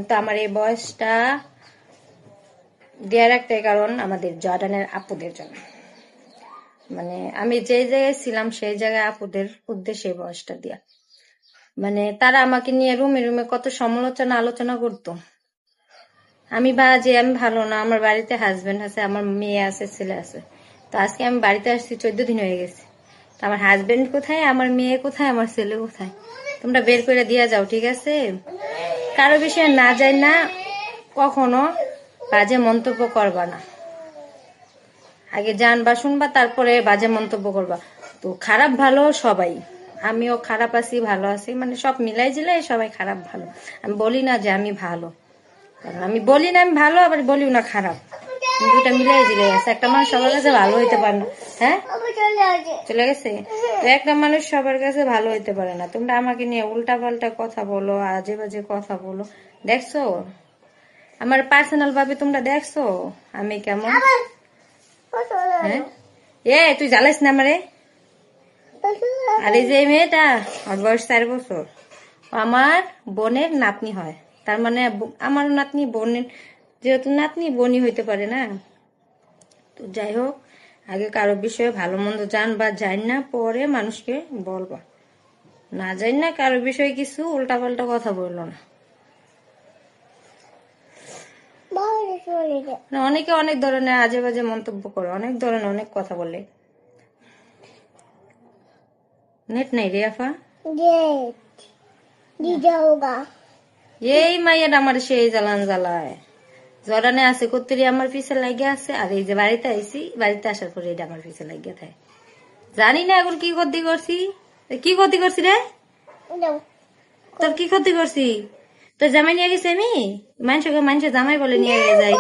তো আমার এই বয়সটা দেওয়ার একটাই কারণ আমাদের জর্ডানের আপুদের জন্য। মানে আমি যে জায়গায় ছিলাম সেই জায়গায় আপুদের উদ্দেশ্যে এই বয়সটা দিয়া। মানে তারা আমাকে নিয়ে রুমে রুমে কত সমালোচনা আলোচনা করতো। আমি যে আমি ভালো না, আমার বাড়িতে হাজবেন্ড আছে, আমার মেয়ে আছে, ছেলে আছে। তো আজকে আমি বাড়িতে আসছি 14 দিন হয়ে গেছে। তো আমার হাজবেন্ড কোথায়, আমার মেয়ে কোথায়, আমার ছেলে কোথায়, তোমরা বের করে দিয়া যাও, ঠিক আছে? কারো বিষয়ে না যায় না কখনো বাজে মন্তব্য করবা না। আগে জানবা শুনবা তারপরে বাজে মন্তব্য করবা। তো খারাপ ভালো সবাই, আমিও খারাপ আছি ভালো আছি, মানে সব মিলাই জিলাই সবাই খারাপ ভালো। আমি বলি না যে আমি ভালো, কারণ আমি বলি না আমি ভালো, আবার বলিও না খারাপ। দুটা মিলাই জিলাই আছে। একটা মানুষ সবার কাছে ভালো হইতে পারে না। হ্যাঁ, চলে গেছে। তো একটা মানুষ সবার কাছে ভালো হইতে পারে না। তোমরা আমাকে নিয়ে উল্টা পাল্টা কথা বলো, আজে বাজে কথা বলো। দেখছো আমার পার্সোনাল ভাবে, তোমরা দেখছো আমি কেমন? হ্যাঁ, তুই জ্বালাইস না আমারে। আর এই যে মেয়েটা, ওর বয়স 4 বছর, আমার বোনের নাতনি হয়। তার মানে আমার নাতনি বোনের, যেহেতু নাতনি বোনই হইতে পারে না। তো যাই হোক, আগে কারো বিষয়ে ভালো মন্দ জানবা, জান না পরে মানুষকে বলবা। না জান না কারো বিষয়ে কিছু উল্টা পাল্টা কথা বললো না। অনেকে অনেক ধরনের আজে বাজে মন্তব্য করে, অনেক ধরনের অনেক কথা বলে। নেট নাই রে আফা, এই মাইয়াটা আমার সেই জ্বালান জ্বালায়। জর্ডানে আছে কত্তরি আমার পিছে লাগিয়ে আছে, আর এই যে বাড়িতে আইসি, বাড়িতে আসার পরে এটা আমার পিছে লাগিয়ে থাকে। জানি না এখন কি ক্ষতি করছি। কি ক্ষতি করছি রে? তোর কি ক্ষতি করছি? তোর জামাই নিয়ে গেছি আমি? মানুষকে জামাই বলে নিয়ে যাই।